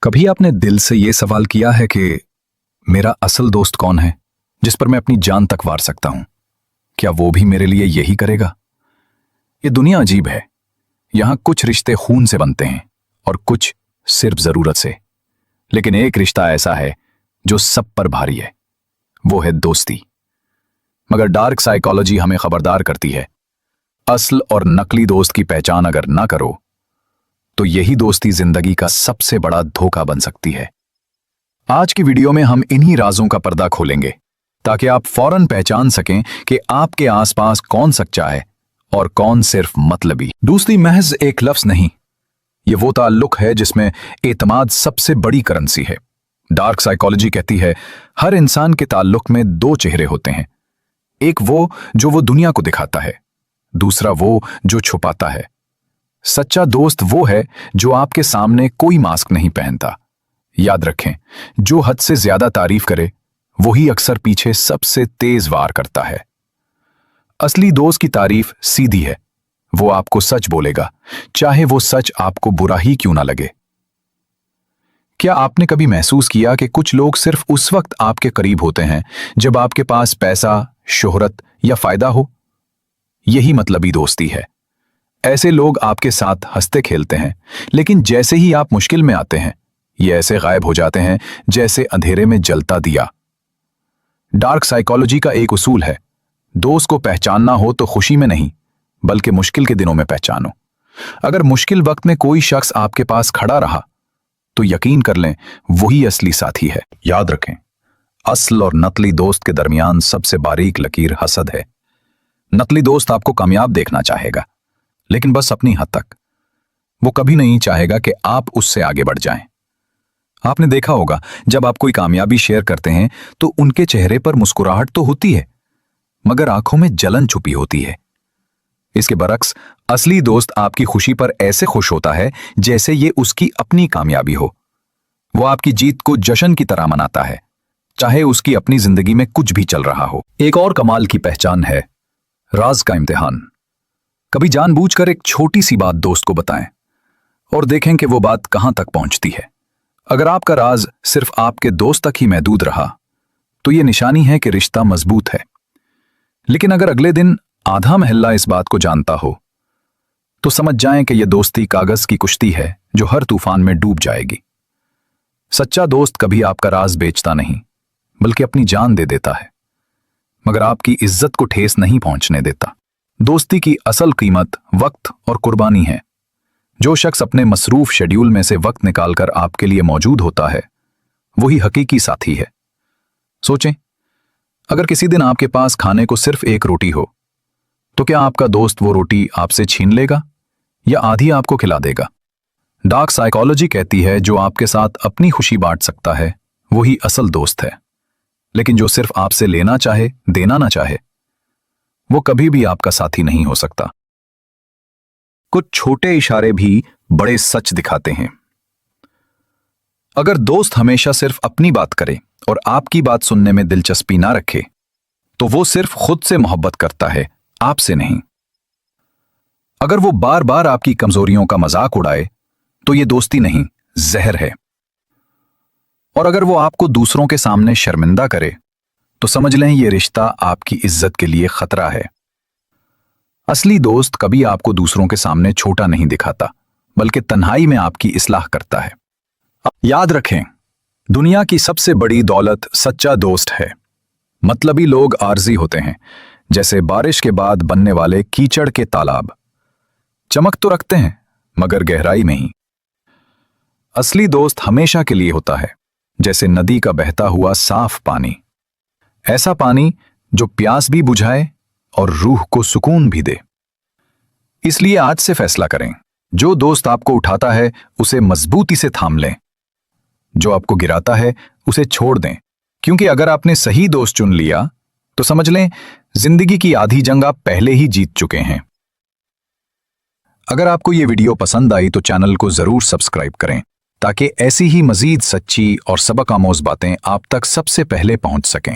कभी आपने दिल से ये सवाल किया है कि मेरा असल दोस्त कौन है, जिस पर मैं अपनी जान तक वार सकता हूं? क्या वो भी मेरे लिए यही करेगा? ये दुनिया अजीब है। यहां कुछ रिश्ते खून से बनते हैं और कुछ सिर्फ जरूरत से। लेकिन एक रिश्ता ऐसा है जो सब पर भारी है, वो है दोस्ती। मगर डार्क साइकोलॉजी हमें खबरदार करती है, असल और नकली दोस्त की पहचान अगर ना करो तो यही दोस्ती जिंदगी का सबसे बड़ा धोखा बन सकती है। आज की वीडियो में हम इन्हीं राजों का पर्दा खोलेंगे ताकि आप फौरन पहचान सकें कि आपके आसपास कौन सच्चा है और कौन सिर्फ मतलबी। दोस्ती महज एक लफ्ज नहीं, ये वो ताल्लुक है जिसमें एतमाद सबसे बड़ी करेंसी है। डार्क साइकोलॉजी कहती है हर इंसान के ताल्लुक में दो चेहरे होते हैं, एक वो दुनिया को दिखाता है, दूसरा वो जो छुपाता है। सच्चा दोस्त वो है जो आपके सामने कोई मास्क नहीं पहनता। याद रखें, जो हद से ज्यादा तारीफ करे वही अक्सर पीछे सबसे तेज वार करता है। असली दोस्त की तारीफ सीधी है, वो आपको सच बोलेगा, चाहे वो सच आपको बुरा ही क्यों ना लगे। क्या आपने कभी महसूस किया कि कुछ लोग सिर्फ उस वक्त आपके करीब होते हैं जब आपके पास पैसा, शोहरत या फायदा हो? यही मतलबी दोस्ती है। ऐसे लोग आपके साथ हंसते खेलते हैं, लेकिन जैसे ही आप मुश्किल में आते हैं ये ऐसे गायब हो जाते हैं जैसे अंधेरे में जलता दिया। डार्क साइकोलॉजी का एक उसूल है, दोस्त को पहचानना हो तो खुशी में नहीं बल्कि मुश्किल के दिनों में पहचानो। अगर मुश्किल वक्त में कोई शख्स आपके पास खड़ा रहा तो यकीन कर लें वही असली साथी है। याद रखें, असल और नकली दोस्त के दरमियान सबसे बारीक लकीर हसद है। नकली दोस्त आपको कामयाब देखना चाहेगा, लेकिन बस अपनी हद तक। वो कभी नहीं चाहेगा कि आप उससे आगे बढ़ जाएं। आपने देखा होगा, जब आप कोई कामयाबी शेयर करते हैं तो उनके चेहरे पर मुस्कुराहट तो होती है, मगर आंखों में जलन छुपी होती है। इसके बरक्स असली दोस्त आपकी खुशी पर ऐसे खुश होता है जैसे ये उसकी अपनी कामयाबी हो। वो आपकी जीत को जश्न की तरह मनाता है, चाहे उसकी अपनी जिंदगी में कुछ भी चल रहा हो। एक और कमाल की पहचान है राज का इम्तिहान। कभी जानबूझकर एक छोटी सी बात दोस्त को बताएं और देखें कि वो बात कहां तक पहुंचती है। अगर आपका राज सिर्फ आपके दोस्त तक ही महदूद रहा तो यह निशानी है कि रिश्ता मजबूत है। लेकिन अगर अगले दिन आधा मोहल्ला इस बात को जानता हो तो समझ जाएं कि यह दोस्ती कागज की कुश्ती है जो हर तूफान में डूब जाएगी। सच्चा दोस्त कभी आपका राज बेचता नहीं बल्कि अपनी जान दे देता है, मगर आपकी इज्जत को ठेस नहीं पहुंचने देता। दोस्ती की असल कीमत वक्त और कुर्बानी है। जो शख्स अपने मसरूफ शेड्यूल में से वक्त निकालकर आपके लिए मौजूद होता है वही हकीकी साथी है। सोचें, अगर किसी दिन आपके पास खाने को सिर्फ एक रोटी हो तो क्या आपका दोस्त वो रोटी आपसे छीन लेगा या आधी आपको खिला देगा? डार्क साइकोलॉजी कहती है जो आपके साथ अपनी खुशी बांट सकता है वही असल दोस्त है, लेकिन जो सिर्फ आपसे लेना चाहे, देना ना चाहे, वो कभी भी आपका साथी नहीं हो सकता। कुछ छोटे इशारे भी बड़े सच दिखाते हैं। अगर दोस्त हमेशा सिर्फ अपनी बात करे और आपकी बात सुनने में दिलचस्पी ना रखे तो वो सिर्फ खुद से मोहब्बत करता है, आपसे नहीं। अगर वो बार बार आपकी कमजोरियों का मजाक उड़ाए तो ये दोस्ती नहीं, जहर है। और अगर वो आपको दूसरों के सामने शर्मिंदा करे तो समझ लें ये रिश्ता आपकी इज्जत के लिए खतरा है। असली दोस्त कभी आपको दूसरों के सामने छोटा नहीं दिखाता बल्कि तन्हाई में आपकी इस्लाह करता है। याद रखें, दुनिया की सबसे बड़ी दौलत सच्चा दोस्त है। मतलबी लोग आर्जी होते हैं, जैसे बारिश के बाद बनने वाले कीचड़ के तालाब। चमक तो रखते हैं मगर गहराई में ही। असली दोस्त हमेशा के लिए होता है, जैसे नदी का बहता हुआ साफ पानी। ऐसा पानी जो प्यास भी बुझाए और रूह को सुकून भी दे। इसलिए आज से फैसला करें, जो दोस्त आपको उठाता है उसे मजबूती से थाम लें, जो आपको गिराता है उसे छोड़ दें। क्योंकि अगर आपने सही दोस्त चुन लिया तो समझ लें जिंदगी की आधी जंग आप पहले ही जीत चुके हैं। अगर आपको यह वीडियो पसंद आई तो चैनल को जरूर सब्सक्राइब करें ताकि ऐसी ही मजीद सच्ची और सबक आमोज बातें आप तक सबसे पहले पहुंच सकें।